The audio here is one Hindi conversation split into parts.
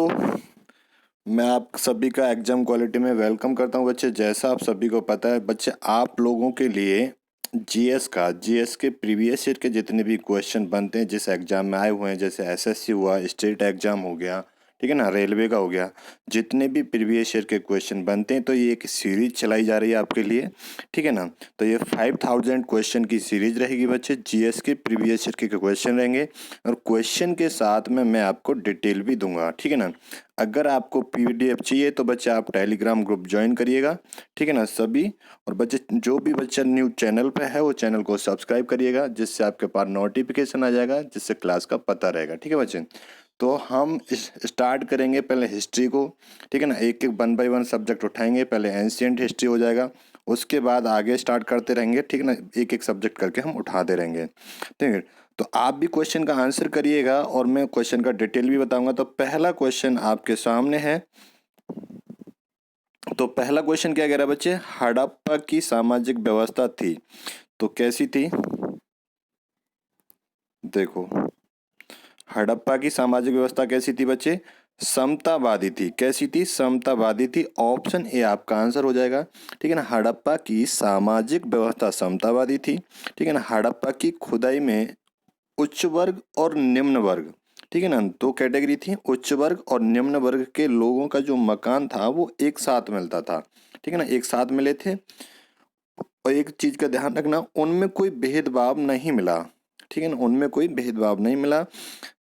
दोस्तों, मैं आप सभी का एग्जाम क्वालिटी में वेलकम करता हूं। बच्चे, जैसा आप सभी को पता है बच्चे, आप लोगों के लिए जीएस के प्रीवियस ईयर के जितने भी क्वेश्चन बनते हैं जिस एग्जाम में आए हुए हैं, जैसे एसएससी हुआ, स्टेट एग्जाम हो गया, ठीक है ना, रेलवे का हो गया, जितने भी प्रीवियस ईयर के क्वेश्चन बनते हैं तो ये एक सीरीज चलाई जा रही है आपके लिए, ठीक है ना। तो ये 5000 क्वेश्चन की सीरीज रहेगी बच्चे। जीएस के प्रीवियस ईयर के क्वेश्चन रहेंगे और क्वेश्चन के साथ में मैं आपको डिटेल भी दूंगा, ठीक है ना। अगर आपको पीडीएफ चाहिए तो बच्चे आप टेलीग्राम ग्रुप ज्वाइन करिएगा, ठीक है ना सभी। और बच्चे, जो भी बच्चा न्यू चैनल पे है वो चैनल को सब्सक्राइब करिएगा, जिससे आपके पास नोटिफिकेशन आ जाएगा, जिससे क्लास का पता रहेगा, ठीक है बच्चे। तो हम स्टार्ट करेंगे पहले हिस्ट्री को, ठीक है ना। एक एक 1 बाय 1 सब्जेक्ट उठाएंगे। पहले एंशिएंट हिस्ट्री हो जाएगा, उसके बाद आगे स्टार्ट करते रहेंगे, ठीक है ना। एक एक सब्जेक्ट करके हम उठाते रहेंगे, ठीक है। तो आप भी क्वेश्चन का आंसर करिएगा और मैं क्वेश्चन का डिटेल भी बताऊंगा। तो पहला क्वेश्चन आपके सामने है। तो पहला क्वेश्चन क्या कह रहा है बच्चे? हड़प्पा की सामाजिक व्यवस्था थी तो कैसी थी? देखो, हड़प्पा की सामाजिक व्यवस्था कैसी थी बच्चे? समतावादी थी। कैसी थी? समतावादी थी। ऑप्शन ए आपका आंसर हो जाएगा, ठीक है ना। हड़प्पा की सामाजिक व्यवस्था समतावादी थी, ठीक है ना। हड़प्पा की खुदाई में उच्च वर्ग और निम्न वर्ग, ठीक है ना, दो कैटेगरी थी। उच्च वर्ग और निम्न वर्ग के लोगों का जो मकान था वो एक साथ मिलता था, ठीक है ना, एक साथ मिले थे। और एक चीज का ध्यान रखना, उनमें कोई भेदभाव नहीं मिला, ठीक है ना, उनमें कोई भेदभाव नहीं मिला।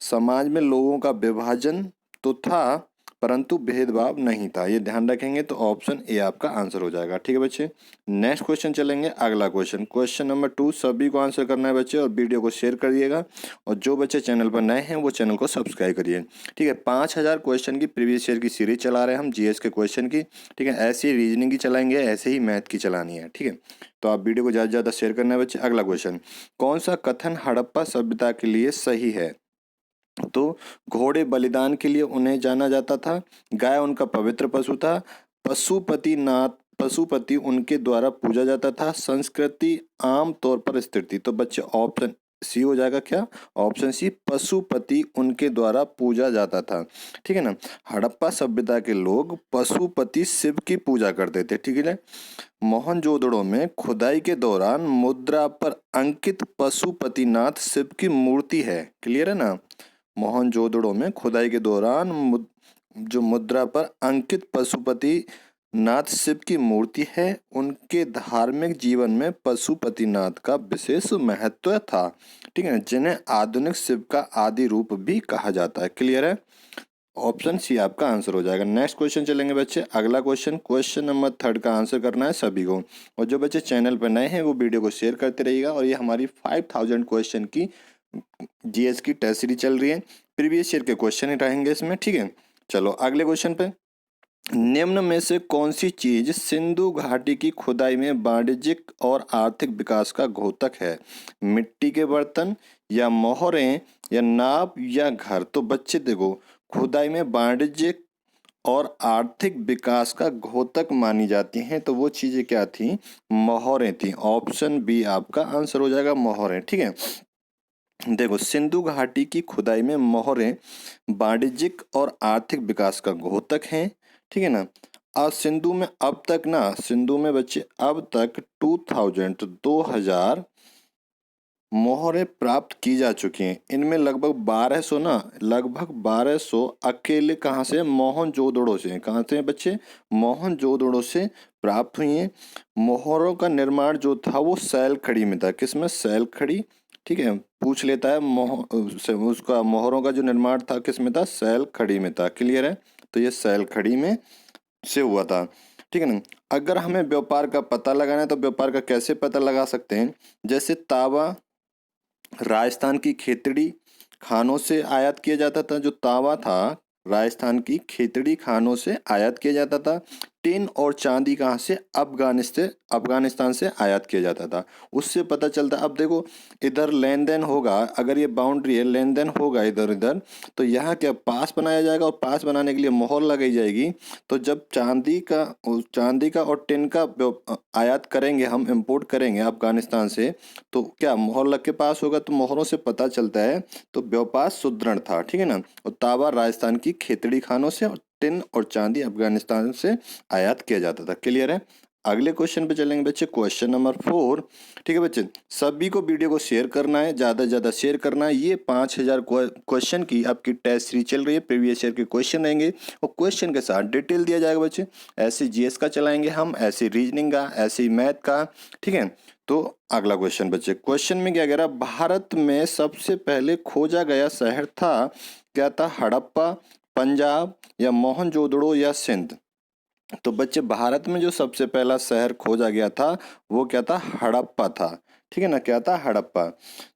समाज में लोगों का विभाजन तो था परंतु भेदभाव नहीं था, ये ध्यान रखेंगे। तो ऑप्शन ए आपका आंसर हो जाएगा, ठीक है बच्चे। नेक्स्ट क्वेश्चन चलेंगे। अगला क्वेश्चन, क्वेश्चन नंबर 2, सभी को आंसर करना है बच्चे और वीडियो को शेयर करिएगा। और जो बच्चे चैनल पर नए हैं वो चैनल को सब्सक्राइब करिए, ठीक है। 5000 क्वेश्चन की प्रीवियस ईयर की सीरीज चला रहे हैं हम जीएस के क्वेश्चन की, ठीक है। ऐसे ही रीजनिंग की चलाएंगे, ऐसे ही मैथ की चलानी है, ठीक है। तो आप वीडियो को ज़्यादा से ज़्यादा शेयर करना है बच्चे। अगला क्वेश्चन, कौन सा कथन हड़प्पा सभ्यता के लिए सही है? तो घोड़े बलिदान के लिए उन्हें जाना जाता था, गाय उनका पवित्र पशु था, पशुपति उनके द्वारा पूजा जाता था, संस्कृति आम तौर पर स्थिर थी। तो बच्चे ऑप्शन सी हो जाएगा। क्या? ऑप्शन सी, पशुपति उनके द्वारा पूजा जाता था, ठीक है ना। हड़प्पा सभ्यता के लोग पशुपति शिव की पूजा करते थे, ठीक है। मोहनजोदड़ो में खुदाई के दौरान मुद्रा पर अंकित पशुपतिनाथ शिव की मूर्ति है, क्लियर है ना। मोहनजोदड़ो में खुदाई के दौरान जो मुद्रा पर अंकित पशुपति नाथ शिव की मूर्ति है, उनके धार्मिक जीवन में पशुपतिनाथ का विशेष महत्व था, ठीक है ना, जिन्हें आधुनिक शिव का आदि रूप भी कहा जाता है, क्लियर है। ऑप्शन सी आपका आंसर हो जाएगा। नेक्स्ट क्वेश्चन चलेंगे बच्चे। अगला क्वेश्चन, क्वेश्चन नंबर 3 का आंसर करना है सभी को। और जो बच्चे चैनल पर नए हैं वो वीडियो को शेयर करते रहिएगा। और ये हमारी 5000 क्वेश्चन की जीएस की टेस्ट सीरीज चल रही है। प्रीवियस ईयर के क्वेश्चन ही रहेंगे इसमें, ठीक है। चलो अगले क्वेश्चन पे, निम्न में से कौन सी चीज सिंधु घाटी की खुदाई में वाणिज्यिक और आर्थिक विकास का घोतक है? मिट्टी के बर्तन या मोहरें या नाव या घर? तो बच्चे देखो, खुदाई में वाणिज्यिक और आर्थिक विकास का घोतक मानी जाती हैं तो वो चीजें क्या थी? मोहरें थी। ऑप्शन बी आपका आंसर हो जाएगा, मोहरें, ठीक है। देखो, सिंधु घाटी की खुदाई में मोहरें वाणिज्यिक और आर्थिक विकास का घोतक हैं, ठीक है ना। और सिंधु में बच्चे अब तक 2000 मोहरें प्राप्त की जा चुकी हैं। इनमें लगभग 1200 अकेले कहाँ से? मोहनजोदड़ो से। कहाँ से बच्चे? मोहनजोदड़ो से प्राप्त हुई हैं। मोहरों का निर्माण जो था वो सैलखड़ी में था। किसमें? सैलखड़ी, ठीक है। पूछ लेता है उसका मोहरों का जो निर्माण था किसमें था? सैलखड़ी में था, क्लियर है। तो ये सैलखड़ी में से हुआ था, ठीक है ना। अगर हमें व्यापार का पता लगाना है तो व्यापार का कैसे पता लगा सकते हैं? जैसे तावा राजस्थान की खेतड़ी खानों से आयात किया जाता था। जो तावा था राजस्थान की खेतड़ी खानों से आयात किया जाता था। टिन और चांदी कहाँ से? अफगानिस्तान से आयात किया जाता था। उससे पता चलता, अब देखो इधर लेन देन होगा, अगर ये बाउंड्री है, लेन देन होगा इधर इधर, तो यहाँ क्या पास बनाया जाएगा, और पास बनाने के लिए मोहर लगाई जाएगी। तो जब चांदी का और टिन का आयात करेंगे, हम इंपोर्ट करेंगे अफगानिस्तान से, तो क्या मोहर लग के पास होगा, तो मोहरों से पता चलता है। तो व्यापार सुदृढ़ था, ठीक है ना। और तांबा राजस्थान की खेतड़ी खानों से, और टिन और चांदी अफगानिस्तान से आयात किया जाता था। क्लियर है? अगले क्वेश्चन पे चलेंगे बच्चे, क्वेश्चन नंबर 4। ठीक है बच्चे, सभी को वीडियो को शेयर करना है, ज़्यादा से ज़्यादा शेयर करना है। ये 5000 क्वेश्चन की आपकी टेस्ट सीरीज चल रही है, प्रीवियस ईयर के क्वेश्चन रहेंगे और क्वेश्चन के साथ डिटेल दिया जाएगा बच्चे। ऐसे जीएस का चलाएंगे हम, ऐसे रीजनिंग का, ऐसे मैथ का, ठीक है। तो अगला क्वेश्चन बच्चे, क्वेश्चन में क्या कह रहा है, भारत में सबसे पहले खोजा गया शहर था, क्या था? हड़प्पा, पंजाब, या मोहनजोदड़ो, या सिंध? तो बच्चे भारत में जो सबसे पहला शहर खोजा गया था वो क्या था? हड़प्पा था, ठीक है ना। क्या था? हड़प्पा।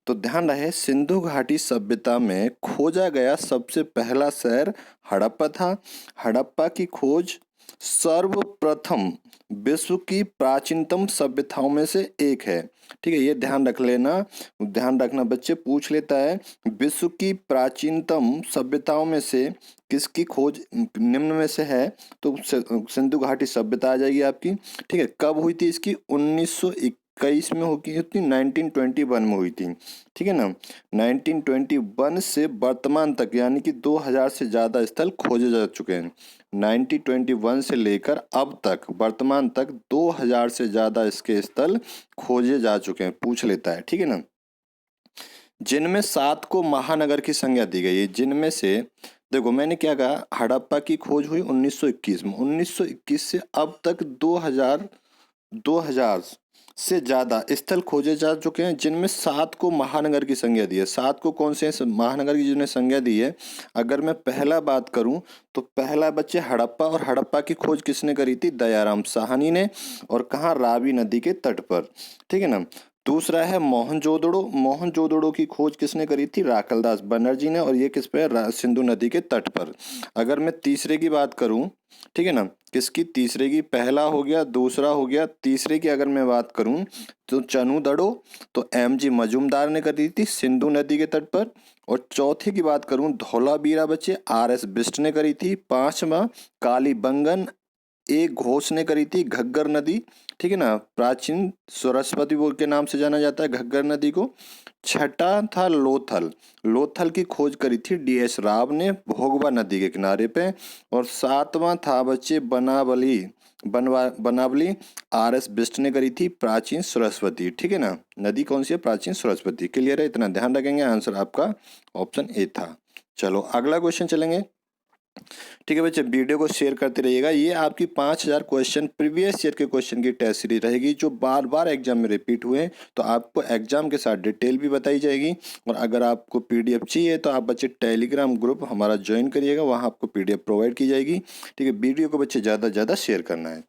तो ध्यान रहे, सिंधु घाटी सभ्यता में खोजा गया सबसे पहला शहर हड़प्पा था। हड़प्पा की खोज सर्वप्रथम विश्व की प्राचीनतम सभ्यताओं में से एक है, ठीक है। ये ध्यान रख लेना, ध्यान रखना बच्चे, पूछ लेता है विश्व की प्राचीनतम सभ्यताओं में से किसकी खोज निम्न में से है, तो सिंधु घाटी सभ्यता आ जाएगी आपकी, ठीक है। कब हुई थी इसकी? 1921 में होगी, 1921 में हुई थी, ठीक है ना। 1921 से वर्तमान तक यानी कि 2000 से ज़्यादा स्थल खोजे जा चुके हैं। 1921 से लेकर अब तक वर्तमान तक 2000 से ज़्यादा इसके स्थल खोजे जा चुके हैं, पूछ लेता है, ठीक है ना। जिनमें 7 को महानगर की संज्ञा दी गई है, जिनमें से देखो मैंने क्या कहा, हड़प्पा की खोज हुई 1921 में, 1921 से अब तक 2000 से ज्यादा स्थल खोजे जा चुके हैं, जिनमें 7 को महानगर की संज्ञा दी है। 7 को कौन से महानगर की जिन्हें संज्ञा दी है? अगर मैं पहला बात करूं तो पहला बच्चे हड़प्पा, और हड़प्पा की खोज किसने करी थी? दयाराम साहनी ने, और कहाँ? रावी नदी के तट पर, ठीक है ना। दूसरा है मोहनजोदड़ो, मोहनजोदड़ो की खोज किसने करी थी? राखलदास बनर्जी ने, और ये किस पे? सिंधु नदी के तट पर। अगर मैं तीसरे की बात करूं, ठीक है ना, किसकी? तीसरे की, पहला हो गया, दूसरा हो गया, तीसरे की अगर मैं बात करूं तो चनुदड़ो, तो एमजी मजूमदार ने करी थी सिंधु नदी के तट पर। और चौथे की बात करूं, धौलावीरा बच्चे आरएस बिष्ट ने करी थी। पांचवा कालीबंगन एक घोष ने करी थी, घग्गर नदी, ठीक है ना, प्राचीन सरस्वती बोल के नाम से जाना जाता है घग्गर नदी को। छठा था लोथल, लोथल की खोज करी थी डीएस राव ने भोगवा नदी के किनारे पे। और सातवां था बच्चे बनावली आरएस बिष्ट ने करी थी प्राचीन सरस्वती, ठीक है ना। नदी कौन सी है? प्राचीन सरस्वती। क्लियर है? इतना ध्यान रखेंगे, आंसर आपका ऑप्शन ए था। चलो अगला क्वेश्चन चलेंगे, ठीक है बच्चे, वीडियो को शेयर करते रहिएगा। ये आपकी 5000 क्वेश्चन प्रीवियस ईयर के क्वेश्चन की टेस्ट सीरीज रहेगी, जो बार बार एग्जाम में रिपीट हुए हैं, तो आपको एग्जाम के साथ डिटेल भी बताई जाएगी। और अगर आपको पीडीएफ चाहिए तो आप बच्चे टेलीग्राम ग्रुप हमारा ज्वाइन करिएगा, वहाँ आपको पीडीएफ प्रोवाइड की जाएगी, ठीक है। वीडियो को बच्चे ज़्यादा से ज़्यादा शेयर करना है।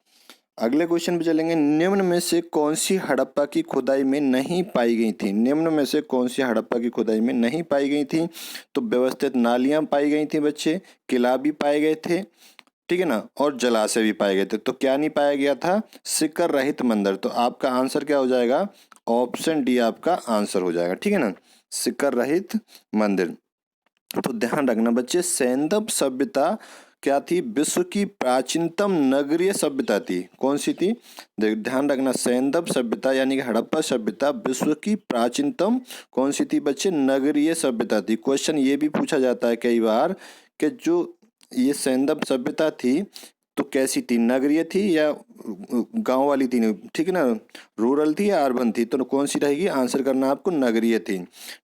अगले क्वेश्चन पे चलेंगे, निम्न में से कौन सी हड़प्पा की खुदाई में नहीं पाई गई थी? निम्न में से कौन सी हड़प्पा की खुदाई में नहीं पाई गई थी? तो व्यवस्थित नालियां पाई गई थी बच्चे, किला भी पाए गए थे, ठीक है ना, और जलाशय भी पाए गए थे। तो क्या नहीं पाया गया था? शिखर रहित मंदिर। तो आपका आंसर क्या हो जाएगा? ऑप्शन डी आपका आंसर हो जाएगा, ठीक है ना, शिखर रहित मंदिर। तो ध्यान रखना बच्चे, सैंदव सभ्यता क्या थी? विश्व की प्राचीनतम नगरीय सभ्यता थी। कौन सी थी? ध्यान रखना, सैंदव सभ्यता यानी कि हड़प्पा सभ्यता विश्व की प्राचीनतम कौन सी थी बच्चे? नगरीय सभ्यता थी। क्वेश्चन ये भी पूछा जाता है कई बार कि जो ये सैंदव सभ्यता थी तो कैसी थी? नगरीय थी या गांव वाली थी, ठीक है ना, रूरल थी या अर्बन थी? तो कौन सी रहेगी? आंसर करना आपको नगरीय थी,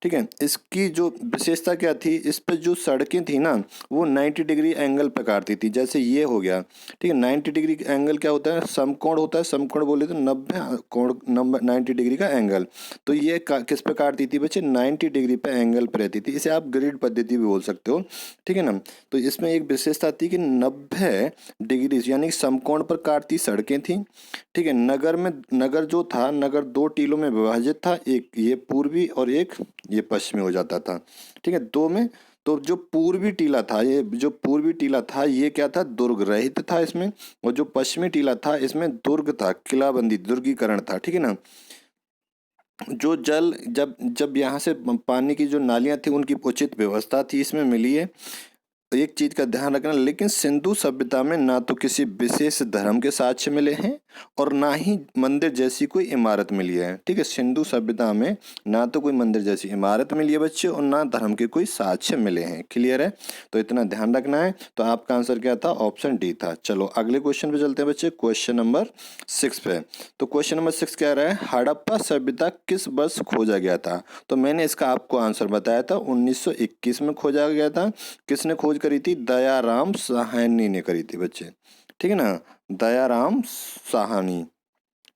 ठीक है। इसकी जो विशेषता क्या थी, इस पर जो सड़कें थी ना वो 90 डिग्री एंगल पर काटती थी, जैसे ये हो गया, ठीक है। 90 डिग्री एंगल क्या होता है? समकोण होता है, समकोण बोले तो 90 कोण, 90 डिग्री का एंगल। तो ये किस पे काटती थी बच्चे? 90 डिग्री पे एंगल पर रहती थी। इसे आप ग्रिड पद्धति भी बोल सकते हो, ठीक है ना। तो इसमें एक विशेषता थी कि 90 डिग्री यानी समकोण पर काटती सड़कें थी, ठीक है। नगर जो था, नगर 2 टीलों में विभाजित था, एक ये पूर्वी और एक ये पश्चिमी हो जाता था, ठीक है। तो जो पूर्वी टीला था, ये जो पूर्वी टीला था ये क्या था, दुर्ग रहित था इसमें, और जो पश्चिमी टीला था इसमें दुर्ग था, किलाबंदी, दुर्गीकरण था, ठीक है ना। जो जल जब जब यहाँ से पानी की जो नालियां थी उनकी उचित व्यवस्था थी इसमें मिली है। एक चीज का ध्यान रखना, लेकिन सिंधु सभ्यता में ना तो किसी विशेष धर्म के साक्ष्य मिले हैं और ना ही मंदिर जैसी कोई इमारत मिली है, ठीक है। सिंधु सभ्यता में ना तो कोई मंदिर जैसी इमारत मिली है बच्चे, और ना धर्म के कोई साक्ष्य मिले हैं। क्लियर है, तो इतना ध्यान रखना है। तो आपका आंसर क्या था, ऑप्शन डी था। चलो अगले क्वेश्चन पे चलते हैं बच्चे, क्वेश्चन नंबर 6 पे। तो क्वेश्चन नंबर 6 क्या रहा है, हड़प्पा सभ्यता किस वर्ष खोजा गया था। तो मैंने इसका आपको आंसर बताया था, 1921 में खोजा गया था। किसने खोज करी थी, दयाराम साहनी ने करी थी बच्चे, ठीक है ना, दयाराम साहनी,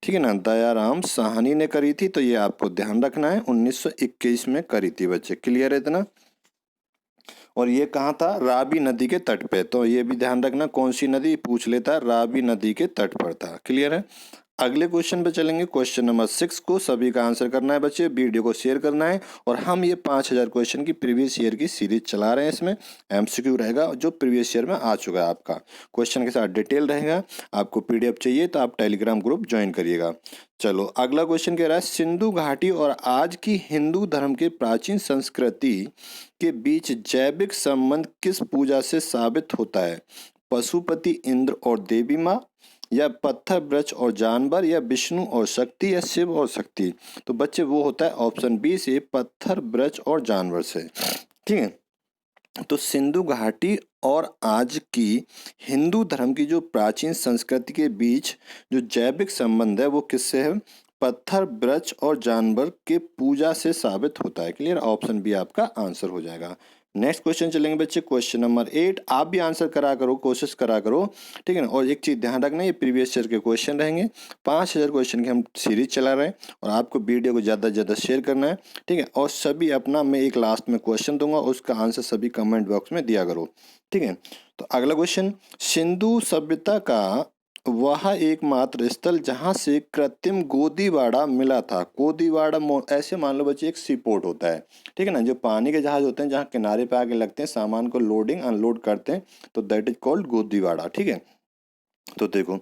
ठीक है ना, दयाराम साहनी ने करी थी। तो ये आपको ध्यान रखना है, 1921 में करी थी बच्चे। क्लियर है इतना। और ये कहाँ था, रावी नदी के तट पे। तो ये भी ध्यान रखना, कौन सी नदी पूछ लेता, रावी नदी के तट पर था। क्लियर है। अगले क्वेश्चन पे चलेंगे, क्वेश्चन नंबर 6 को सभी का आंसर करना है बच्चे, वीडियो को शेयर करना है। और हम ये 5000 क्वेश्चन की प्रीवियस ईयर की सीरीज चला रहे हैं। इसमें एमसीक्यू रहेगा जो प्रीवियस ईयर में आ चुका है, आपका क्वेश्चन के साथ डिटेल रहेगा। आपको पीडीएफ चाहिए तो आप टेलीग्राम ग्रुप ज्वाइन करिएगा। चलो अगला क्वेश्चन कह रहा है, सिंधु घाटी और आज की हिंदू धर्म के प्राचीन संस्कृति के बीच जैविक संबंध किस पूजा से साबित होता है। पशुपति इंद्र और देवी माँ, या पत्थर वृक्ष और जानवर, या विष्णु और शक्ति, या शिव और शक्ति। तो बच्चे वो होता है ऑप्शन बी से, पत्थर वृक्ष और जानवर से, ठीक है। तो सिंधु घाटी और आज की हिंदू धर्म की जो प्राचीन संस्कृति के बीच जो जैविक संबंध है वो किससे है, पत्थर वृक्ष और जानवर के पूजा से साबित होता है। क्लियर, ऑप्शन बी आपका आंसर हो जाएगा। नेक्स्ट क्वेश्चन चलेंगे बच्चे, क्वेश्चन नंबर 8। आप भी आंसर करा करो, कोशिश करा करो, ठीक है ना। और एक चीज ध्यान रखना, ये प्रीवियस ईयर के क्वेश्चन रहेंगे। 5000 क्वेश्चन की हम सीरीज चला रहे हैं और आपको वीडियो को ज़्यादा से ज़्यादा शेयर करना है, ठीक है। और सभी अपना, मैं एक लास्ट में क्वेश्चन दूंगा, उसका आंसर सभी कमेंट बॉक्स में दिया करो, ठीक है। तो अगला क्वेश्चन, सिंधु सभ्यता का वह एकमात्र स्थल जहां से कृत्रिम गोदीवाड़ा मिला था। गोदीवाड़ा ऐसे मान लो बच्चे एक सी पोर्ट होता है, ठीक है ना, जो पानी के जहाज होते हैं जहाँ किनारे पे आके लगते हैं, सामान को लोडिंग अनलोड करते हैं, तो दैट इज कॉल्ड गोदीवाड़ा, ठीक है। तो देखो,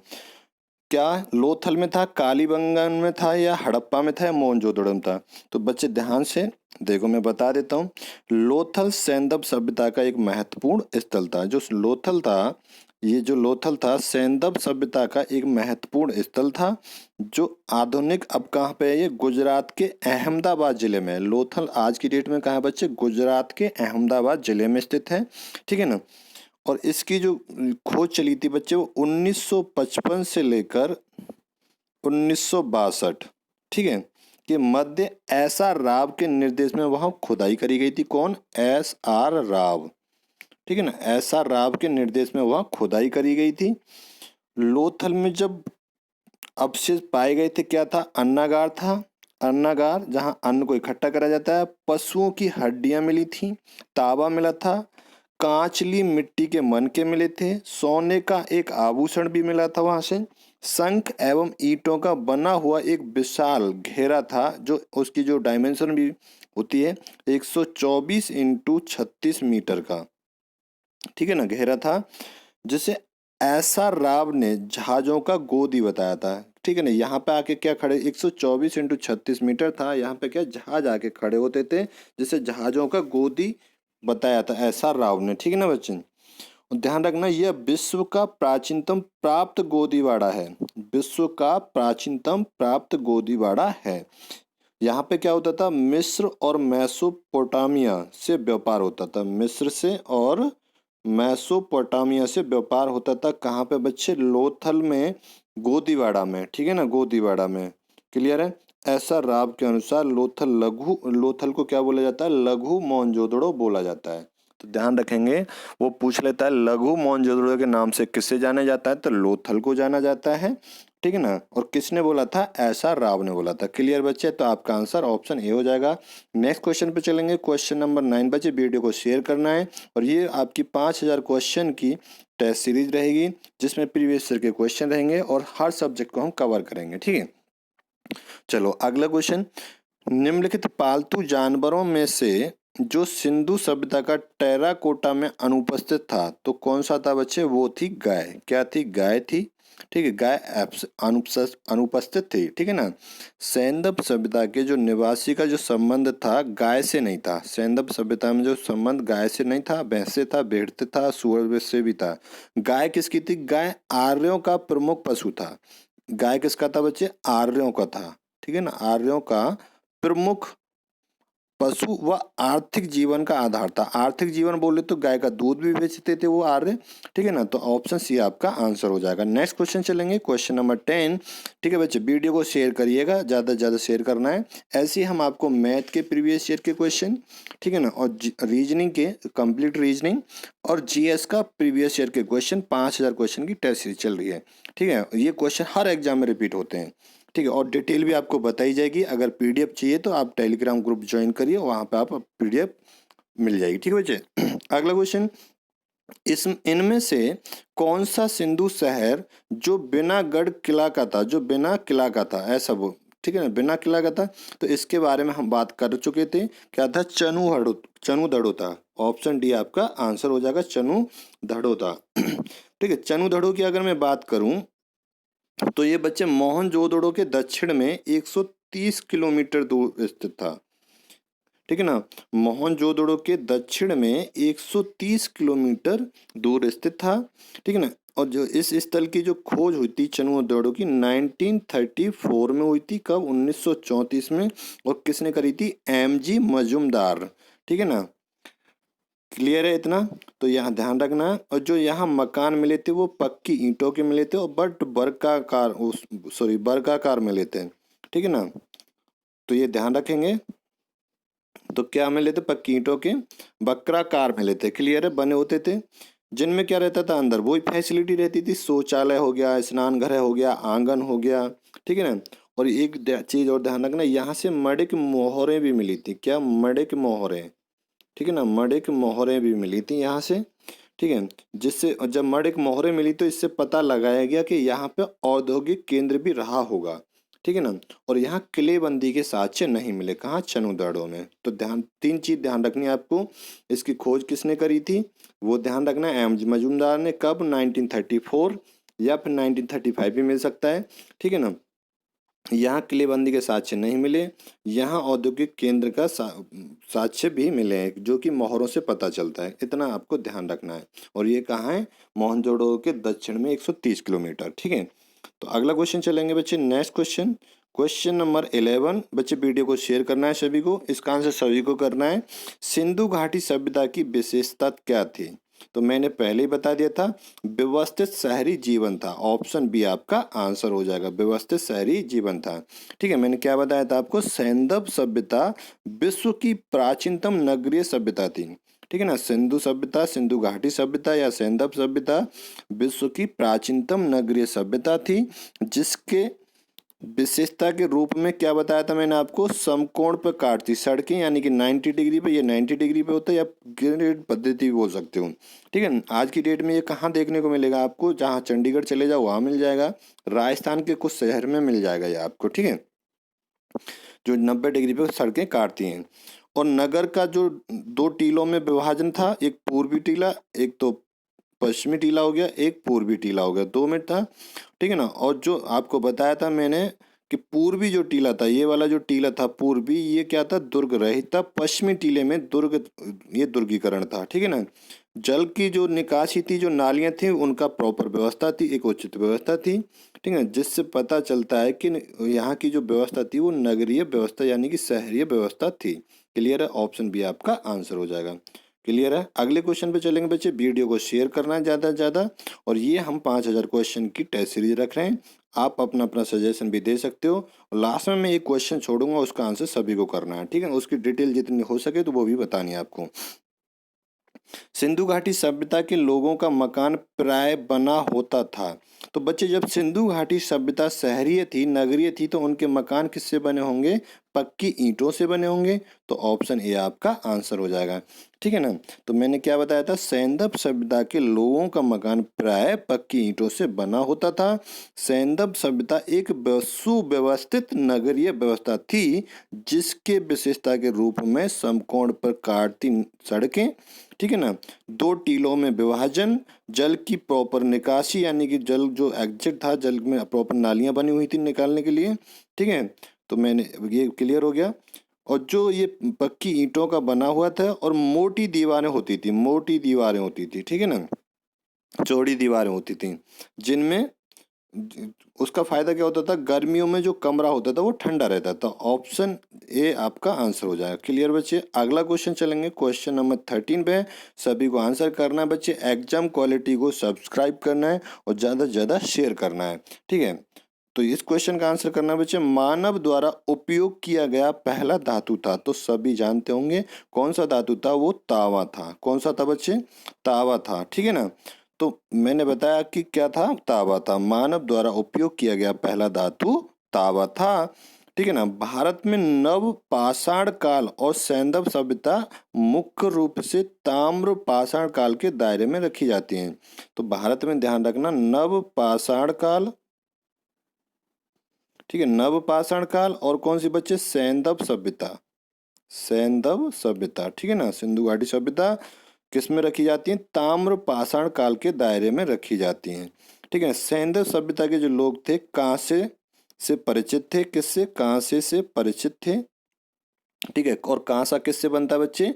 क्या लोथल में था, कालीबंगन में था, या हड़प्पा में था, या मोहनजोदड़ो में था। तो बच्चे ध्यान से देखो, मैं बता देता हूँ। लोथल सैंदव सभ्यता का एक महत्वपूर्ण स्थल था। जो लोथल था, ये जो लोथल था सैंदव सभ्यता का एक महत्वपूर्ण स्थल था, जो आधुनिक, अब कहाँ पे है ये, गुजरात के अहमदाबाद जिले में है। लोथल आज की डेट में कहाँ है बच्चे, गुजरात के अहमदाबाद जिले में स्थित है, ठीक है ना। और इसकी जो खोज चली थी बच्चे, वो 1955 से लेकर 1962, ठीक है, के मध्य एस आर राव के निर्देश में वहां खुदाई करी गई थी। कौन, एस आर राव, ठीक है ना, एस आर राव के निर्देश में वहां खुदाई करी गई थी। लोथल में जब अवशेष पाए गए थे, क्या था, अन्नागार था, अन्नागार जहां अन्न को इकट्ठा करा जाता है। पशुओं की हड्डियां मिली थी, तांबा मिला था, कांचली मिट्टी के मनके मिले थे, सोने का एक आभूषण भी मिला था वहां से, शंख एवं ईंटों का बना हुआ एक विशाल घेरा था, जो उसकी जो डायमेंशन भी होती है 124 इंटू 36 मीटर का, ठीक है ना, घेरा था, जिसे ऐसा राव ने जहाजों का गोदी बताया था, ठीक है ना। यहाँ पे आके क्या खड़े, 124 इंटू 36 मीटर था, यहाँ पे क्या जहाज आके खड़े होते थे, जिसे जहाजों का गोदी बताया था ऐसा राव ने, ठीक है ना बच्चे। और ध्यान रखना, यह विश्व का प्राचीनतम प्राप्त गोदीवाड़ा है, विश्व का प्राचीनतम प्राप्त गोदीवाड़ा है। यहाँ पे क्या होता था, मिस्र और मेसोपोटामिया से व्यापार होता था, मिस्र से और मेसोपोटामिया से व्यापार होता था। कहाँ पे बच्चे, लोथल में, गोदीवाड़ा में, ठीक है ना, गोदीवाड़ा में। क्लियर है। ऐसा राव के अनुसार लोथल को क्या बोला जाता है, लघु मोहनजोदड़ो बोला जाता है। तो ध्यान रखेंगे, वो पूछ लेता है लघु मोहनजोदड़ो के नाम से किससे जाना जाता है, तो लोथल को जाना जाता है, ठीक है ना। और किसने बोला था, ऐसा राव ने बोला था। क्लियर बच्चे, तो आपका आंसर ऑप्शन ए हो जाएगा। नेक्स्ट क्वेश्चन पे चलेंगे, क्वेश्चन नंबर 9 बच्चे, वीडियो को शेयर करना है। और ये आपकी 5000 क्वेश्चन की टेस्ट सीरीज रहेगी, जिसमें प्रीवियस ईयर के क्वेश्चन रहेंगे और हर सब्जेक्ट को हम कवर करेंगे, ठीक है। चलो अगला क्वेश्चन, निम्नलिखित पालतू जानवरों में से जो सिंधु सभ्यता का टेराकोटा में अनुपस्थित था तो कौन सा था बच्चे? वो थी गाय। क्या थी? गाय थी। ठीक है, गाय अनुपस्थित थी। ठीक है ना। सैंदव सभ्यता के जो निवासी का जो संबंध था गाय से नहीं था। सैंदव सभ्यता में जो संबंध गाय से नहीं था, भैंस से था, भेड़ से था, सुअर से भी था। गाय किसकी थी? गाय आर्यों का प्रमुख पशु था। गाय किसका था बच्चे? आर्यों का था। ठीक है ना, आर्यों का प्रमुख पशु व आर्थिक जीवन का आधार था। आर्थिक जीवन बोले तो गाय का दूध भी बेचते थे वो आर्य। ठीक है ना, तो ऑप्शन सी आपका आंसर हो जाएगा। नेक्स्ट क्वेश्चन चलेंगे, क्वेश्चन नंबर 10। ठीक है बच्चे, वीडियो को शेयर करिएगा, ज़्यादा से ज़्यादा शेयर करना है। ऐसे ही हम आपको मैथ के प्रीवियस ईयर के क्वेश्चन, ठीक है ना, और रीजनिंग के कंप्लीट रीजनिंग और जीएस का प्रीवियस ईयर के क्वेश्चन, 5000 क्वेश्चन की टेस्ट सीरीज चल रही है। ठीक है, ये क्वेश्चन हर एग्जाम में रिपीट होते हैं। ठीक है, और डिटेल भी आपको बताई जाएगी। अगर पीडीएफ चाहिए तो आप टेलीग्राम ग्रुप ज्वाइन करिए, वहाँ पे आप पीडीएफ मिल जाएगी। ठीक है बच्चे। अगला क्वेश्चन, इनमें से कौन सा सिंधु शहर जो बिना गढ़ किला का था, जो बिना किला का था, ऐसा वो, ठीक है ना, बिना किला का था। तो इसके बारे में हम बात कर चुके थे। क्या था? चनुदड़ो था। ऑप्शन डी आपका आंसर हो जाएगा, चनुदड़ो था। ठीक है, चनुदड़ो की अगर मैं बात करूं तो ये बच्चे मोहनजोदड़ो के दक्षिण में 130 किलोमीटर दूर स्थित था। ठीक है ना, मोहनजोदड़ो के दक्षिण में 130 किलोमीटर दूर स्थित था। ठीक है ना, और जो इस स्थल की जो खोज हुई थी चनुदड़ो की 1934 में हुई थी। कब? 1934 में। और किसने करी थी? एमजी मजूमदार। ठीक है ना, क्लियर है इतना? तो यहाँ ध्यान रखना है। और जो यहाँ मकान मिले थे वो पक्की ईंटों के मिले थे, और बट वर्गाकार मिले थे। ठीक है ना, तो ये ध्यान रखेंगे। तो क्या मिले थे? पक्की ईंटों के वक्राकार मिले थे। क्लियर है? बने होते थे, जिनमें क्या रहता था? अंदर वही फैसिलिटी रहती थी, शौचालय हो गया, स्नान घर हो गया, आंगन हो गया। ठीक है ना, और एक चीज और ध्यान रखना, यहाँ से मड़े की मोहरें भी मिली थी। क्या? मड़े की मोहरें। ठीक है ना, मड़े की मोहरें भी मिली थी यहाँ से। ठीक है, जिससे जब मड़े की मोहरें मिली तो इससे पता लगाया गया कि यहाँ पे औद्योगिक केंद्र भी रहा होगा। ठीक है ना, और यहाँ किलेबंदी के साक्ष्य नहीं मिले। कहाँ? चनुदड़ो में। तो ध्यान, तीन चीज ध्यान रखनी है आपको। इसकी खोज किसने करी थी वो ध्यान रखना है, एम जी मजूमदार ने। कब? 1934 या फिर 1935 भी मिल सकता है। ठीक है ना, यहाँ किलेबंदी के साक्ष्य नहीं मिले, यहाँ औद्योगिक केंद्र का साक्ष्य भी मिले हैं, जो कि मोहरों से पता चलता है। इतना आपको ध्यान रखना है। और ये कहाँ है? मोहनजोदड़ो के दक्षिण में 130 किलोमीटर। ठीक है, तो अगला क्वेश्चन चलेंगे बच्चे। Next question, question number 11। बच्चे वीडियो को शेयर करना है सभी को, इसका आंसर सभी को करना है। सिंधु घाटी सभ्यता की विशेषता क्या थी? तो मैंने पहले ही बता दिया था, व्यवस्थित शहरी जीवन था। ऑप्शन बी आपका आंसर हो जाएगा, व्यवस्थित शहरी जीवन था। ठीक है, मैंने क्या बताया था आपको? सैंधव सभ्यता विश्व की प्राचीनतम नगरीय सभ्यता थी। ठीक है ना, सिंधु सभ्यता, सिंधु घाटी सभ्यता या सैंधव सभ्यता विश्व की प्राचीनतम नगरीय सभ्यता थी, जिसके विशेषता के रूप में क्या बताया था मैंने आपको? समकोण पर काटती सड़कें, यानी कि 90 डिग्री पे, ये 90 डिग्री पे होता है, या ग्रेड पद्धति भी बोल सकते हो। ठीक है, आज की डेट में ये कहाँ देखने को मिलेगा आपको? जहाँ चंडीगढ़ चले जाओ वहाँ मिल जाएगा, राजस्थान के कुछ शहर में मिल जाएगा ये आपको। ठीक है, जो 90 डिग्री पे सड़कें काटती हैं। और नगर का जो दो टीलों में विभाजन था, एक पूर्वी टीला, एक तो पश्चिमी टीला हो गया, एक पूर्वी टीला हो गया, 2 में था। ठीक है ना, और जो आपको बताया था मैंने कि पूर्वी जो टीला था, ये वाला जो टीला था पूर्वी, ये क्या था? दुर्ग रहित था। पश्चिमी टीले में ये दुर्गीकरण था। ठीक है ना, जल की जो निकासी थी, जो नालियां थी, उनका प्रॉपर व्यवस्था थी, एक उचित व्यवस्था थी। ठीक है, जिससे पता चलता है कि यहाँ की जो व्यवस्था थी वो नगरीय व्यवस्था यानी कि शहरीय व्यवस्था थी। क्लियर है? ऑप्शन बी आपका आंसर हो जाएगा। क्लियर है? अगले क्वेश्चन पे चलेंगे बच्चे। वीडियो को शेयर करना है ज़्यादा से ज़्यादा। और ये हम 5000 क्वेश्चन की टेस्ट सीरीज रख रहे हैं, आप अपना अपना सजेशन भी दे सकते हो। और लास्ट में मैं एक क्वेश्चन छोड़ूंगा, उसका आंसर सभी को करना है। ठीक है, उसकी डिटेल जितनी हो सके तो वो भी बतानी है आपको। सिंधु घाटी सभ्यता के लोगों का मकान प्राय बना होता था। तो बच्चे, जब सिंधु घाटी सभ्यता शहरीय थी, नगरीय थी, तो उनके मकान किससे बने होंगे? पक्की ईंटों से बने होंगे, तो ऑप्शन ए आपका आंसर हो जाएगा। ठीक है ना। तो मैंने क्या बताया था, सैंदव सभ्यता के लोगों का मकान प्राय पक्की ईंटों से बना होता था। सैंदव सभ्यता एक सुव्यवस्थित नगरीय व्यवस्था थी जिसके विशेषता के रूप में समकोण पर काटती सड़कें, ठीक है ना, दो टीलों में विभाजन, जल की प्रॉपर निकासी यानी कि जल जो एग्जिट था, जल में प्रॉपर नालियां बनी हुई थी निकालने के लिए। ठीक है, तो मैंने ये क्लियर हो गया। और जो ये पक्की ईंटों का बना हुआ था और मोटी दीवारें होती थी, मोटी दीवारें होती थी, ठीक है ना, चौड़ी दीवारें होती थी जिनमें उसका फायदा क्या होता था, गर्मियों में जो कमरा होता था वो ठंडा रहता था। ऑप्शन ए आपका आंसर हो जाएगा। क्लियर बच्चे। अगला क्वेश्चन चलेंगे, क्वेश्चन नंबर 13 पे। सभी को आंसर करना है बच्चे। एग्जाम क्वालिटी को सब्सक्राइब करना है और ज़्यादा से ज़्यादा शेयर करना है। ठीक है, तो इस क्वेश्चन का आंसर करना है बच्चे। मानव द्वारा उपयोग किया गया पहला धातु था, तो सभी जानते होंगे कौन सा धातु था, वो तावा था। कौन सा था बच्चे, तावा था। ठीक है ना। तो मैंने बताया कि क्या था, तावा था। मानव द्वारा उपयोग किया गया पहला धातु तावा था। ठीक है ना। भारत में नव पाषाण काल और सैंधव सभ्यता मुख्य रूप से ताम्र पाषाण काल के दायरे में रखी जाती हैं। तो भारत में ध्यान रखना, नव पाषाण काल, ठीक है, नव पाषाण काल और कौन सी बच्चे, सैंधव सभ्यता। सैंधव सभ्यता, ठीक है ना, सिंधु घाटी सभ्यता किस में रखी जाती है, ताम्र पाषाण काल के दायरे में रखी जाती हैं। ठीक है। सैंधव सभ्यता के जो लोग थे कांसे से परिचित थे, किससे, कांसे से परिचित थे। ठीक है, और कांसा किससे बनता है बच्चे,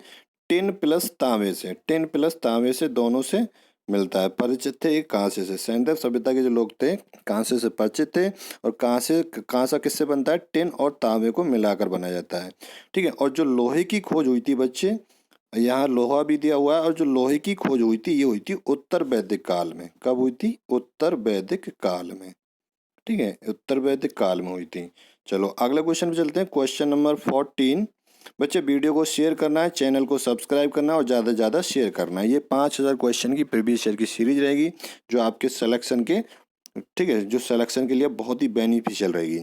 टिन प्लस तांबे से, टिन प्लस तांबे से दोनों से मिलता है। परिचित थे एक कांसे से, सैंधव सभ्यता के जो लोग थे कांसे से परिचित थे। और कांसा किससे बनता है, टिन और तांबे को मिलाकर बनाया जाता है। ठीक है, और जो लोहे की खोज हुई थी बच्चे, यहाँ लोहा भी दिया हुआ है, और जो लोहे की खोज हुई थी ये हुई थी उत्तर वैदिक काल में। कब हुई थी, उत्तर वैदिक काल में। ठीक है, उत्तर वैदिक काल में हुई थी। चलो अगले क्वेश्चन पे चलते हैं, क्वेश्चन नंबर 14। बच्चे वीडियो को शेयर करना है, चैनल को सब्सक्राइब करना है और ज़्यादा से ज़्यादा शेयर करना है। ये 5000 क्वेश्चन की प्रीवियस ईयर की सीरीज रहेगी जो आपके सिलेक्शन के, ठीक है, जो सिलेक्शन के लिए बहुत ही बेनिफिशियल रहेगी।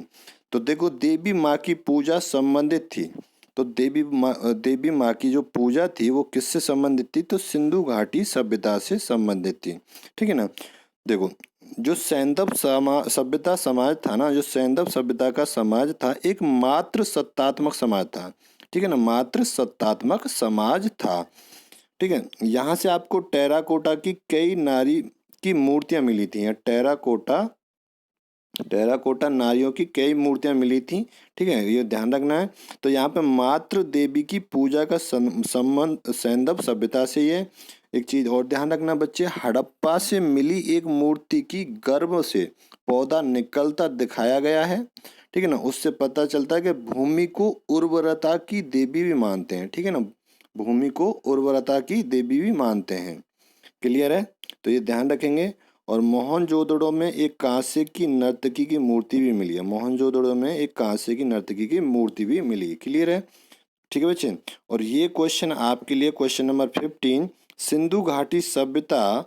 तो देखो, देवी माँ की पूजा संबंधित थी। तो देवी माँ की जो पूजा थी वो किससे संबंधित थी, तो सिंधु घाटी सभ्यता से संबंधित थी। ठीक है ना। देखो, जो सैंधव सभ्यता समाज था ना, जो सैंधव सभ्यता का समाज था एक मात्र सत्तात्मक समाज था। ठीक है ना, मात्र सत्तात्मक समाज था। ठीक है, यहाँ से आपको टेराकोटा की कई नारी की मूर्तियां मिली थी। टेराकोटा नारियों की कई मूर्तियां मिली थी। ठीक है, ये ध्यान रखना है। तो यहाँ पे मात्र देवी की पूजा का संबंध सैंधव सभ्यता से ये एक चीज और ध्यान रखना बच्चे, हड़प्पा से मिली एक मूर्ति की गर्भ से पौधा निकलता दिखाया गया है। ठीक है ना, उससे पता चलता है कि भूमि को उर्वरता की देवी भी मानते हैं। ठीक है ना, भूमि को उर्वरता की देवी भी मानते हैं। क्लियर है, तो ये ध्यान रखेंगे। और मोहनजोदड़ो में एक कांसे की नर्तकी की मूर्ति भी मिली है। मोहनजोदड़ो में एक कांसे की नर्तकी की मूर्ति भी मिली है। क्लियर है, ठीक है बच्चे। और ये क्वेश्चन आपके लिए क्वेश्चन नंबर 15, सिंधु घाटी सभ्यता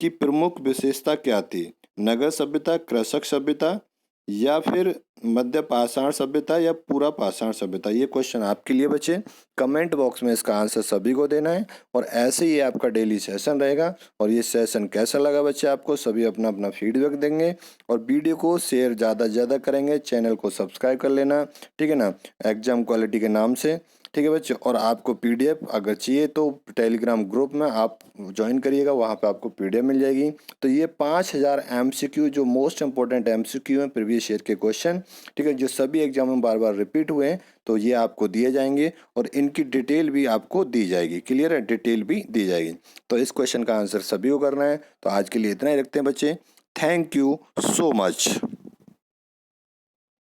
की प्रमुख विशेषता क्या थी, नगर सभ्यता, कृषक सभ्यता, या फिर मध्य पाषाण सभ्यता, या पूरा पाषाण सभ्यता। ये क्वेश्चन आपके लिए बच्चे, कमेंट बॉक्स में इसका आंसर सभी को देना है। और ऐसे ही आपका डेली सेशन रहेगा। और ये सेशन कैसा लगा बच्चे आपको, सभी अपना अपना फीडबैक देंगे। और वीडियो को शेयर ज़्यादा से ज़्यादा करेंगे, चैनल को सब्सक्राइब कर लेना। ठीक है ना, एग्जाम क्वालिटी के नाम से। ठीक है बच्चे, और आपको पीडीएफ अगर चाहिए तो टेलीग्राम ग्रुप में आप ज्वाइन करिएगा, वहाँ पे आपको पीडीएफ मिल जाएगी। तो ये 5000 एमसीक्यू जो मोस्ट इंपॉर्टेंट एमसीक्यू हैं प्रीवियस ईयर के क्वेश्चन, ठीक है, जो सभी एग्जाम में बार बार रिपीट हुए हैं, तो ये आपको दिए जाएंगे और इनकी डिटेल भी आपको दी जाएगी। क्लियर है, डिटेल भी दी जाएगी। तो इस क्वेश्चन का आंसर सभी को करना है। तो आज के लिए इतना ही रखते हैं बच्चे। Thank you so much.